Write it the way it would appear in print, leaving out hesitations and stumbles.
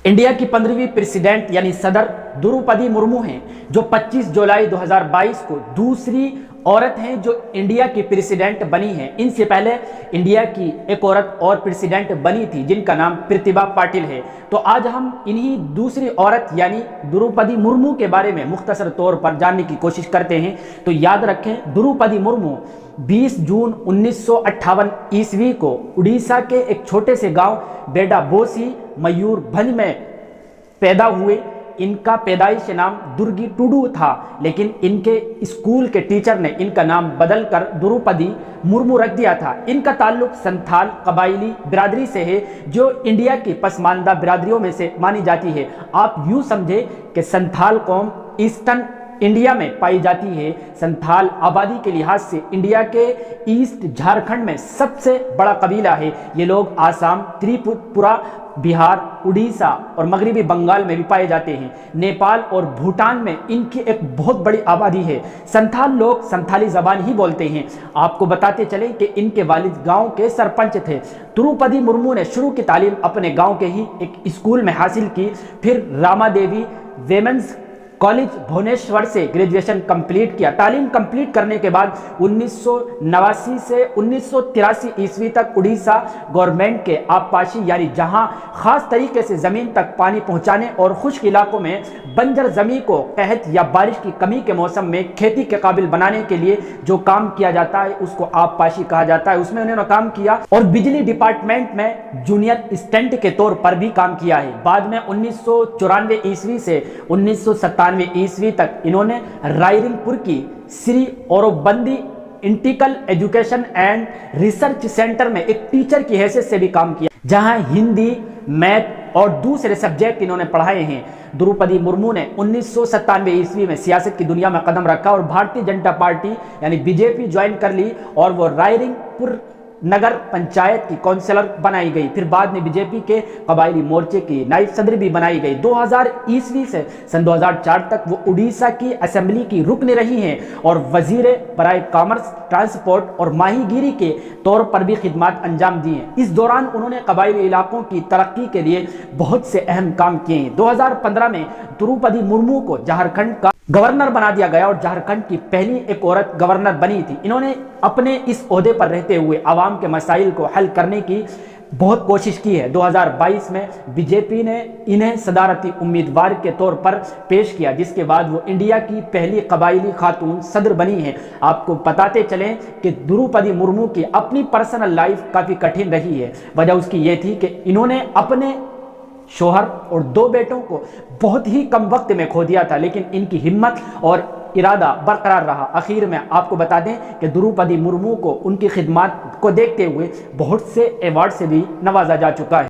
India की 15वीं president यानी सदर द्रौपदी मुर्मू हैं, जो 25 जुलाई 2022 को दूसरी औरत हैं जो इंडिया की प्रेसिडेंट बनी हैं। इनसे पहले इंडिया की एक औरत और प्रेसिडेंट बनी थी जिनका नाम प्रतिभा पाटिल है। तो आज हम इन्हीं दूसरी औरत यानी द्रौपदी मुर्मू के बारे में मुख्तसर तौर पर जानने की कोशिश करते हैं। तो याद रखें, द्रौपदी मुर्मू 20 जून 1958 ईस्वी को उड़ीसा के एक छोटे से गांव बेडाबोसी मयूरभंज में पैदा हुए। इनका पैदाइश नाम दुर्गी टुडू था, लेकिन इनके स्कूल के टीचर ने इनका नाम बदलकर द्रौपदी मुर्मू रख दिया था। इनका ताल्लुक संथाल कबायली बिरादरी से है, जो इंडिया की पसमानदा बिरादरियों में से मानी जाती है। आप यूं समझे कि संथाल कौम ईस्टर्न इंडिया में पाई जाती है। संथाल आबादी के लिहाज से इंडिया के ईस्ट झारखंड में सबसे बड़ा कबीला है। ये लोग आसाम, त्रिपुरा, बिहार, उड़ीसा और मगरबी बंगाल में भी पाए जाते हैं। नेपाल और भूटान में इनकी एक बहुत बड़ी आबादी है। संथाल लोग संथाली जबान ही बोलते हैं। आपको बताते चले कि इनके वालिद गांव के सरपंच थे। द्रौपदी मुर्मू ने शुरू की तालीम अपने गांव के ही एक स्कूल में हासिल की, फिर रामा देवी वेमेंस कॉलेज भुवनेश्वर से ग्रेजुएशन कंप्लीट किया। तालीम कंप्लीट करने के बाद 1989 से 1983 ईस्वी तक उड़ीसा गवर्नमेंट के आबपाशी यानी जहां खास तरीके से जमीन तक पानी पहुंचाने और खुश्क इलाकों में बंजर जमीन को कहत या बारिश की कमी के मौसम में खेती के काबिल बनाने के लिए जो काम किया जाता है उसको आबपाशी कहा जाता है। उसमें उन्होंने काम किया और बिजली डिपार्टमेंट में जूनियर असिस्टेंट के तौर पर भी काम किया है। बाद में 1994 ईस्वी से 1997 ईस्वी तक इन्होंने रायरंगपुर की Shri Aurobindo integral education and research centre में एक टीचर की हैसियत से भी काम किया, जहां हिंदी, मैथ और दूसरे सब्जेक्ट इन्होंने पढ़ाए हैं। द्रौपदी मुर्मू ने 1997 ईस्वी में सियासत की दुनिया में कदम रखा और भारतीय जनता पार्टी यानी बीजेपी ज्वाइन कर ली और वो रायरंगपुर नगर पंचायत की काउंसिलर बनाई गई। फिर बाद में बीजेपी के कबायली मोर्चे की नायब सदर भी बनाई गई। 2000 ईस्वी से सन 2004 तक वो उड़ीसा की असेंबली की रुकन रही हैं और वजीर बराए कॉमर्स, ट्रांसपोर्ट और माहीगीरी के तौर पर भी खिदमत अंजाम दी हैं। इस दौरान उन्होंने कबायली इलाकों की तरक्की के लिए बहुत से अहम काम किए हैं। 2015 में द्रौपदी मुर्मू को झारखंड का गवर्नर बना दिया गया और झारखंड की पहली एक औरत गवर्नर बनी थी। इन्होंने अपने इस ओहदे पर रहते हुए आवाम के मसाइल को हल करने की बहुत कोशिश की है। 2022 में बीजेपी ने इन्हें सदारती उम्मीदवार के तौर पर पेश किया, जिसके बाद वो इंडिया की पहली कबायली खातून सदर बनी है। आपको बताते चलें कि द्रौपदी मुर्मू की अपनी पर्सनल लाइफ काफ़ी कठिन रही है। वजह उसकी ये थी कि इन्होंने अपने शोहर और 2 बेटों को बहुत ही कम वक्त में खो दिया था, लेकिन इनकी हिम्मत और इरादा बरकरार रहा। आखिर में आपको बता दें कि द्रौपदी मुर्मू को उनकी खिदमत को देखते हुए बहुत से अवार्ड से भी नवाजा जा चुका है।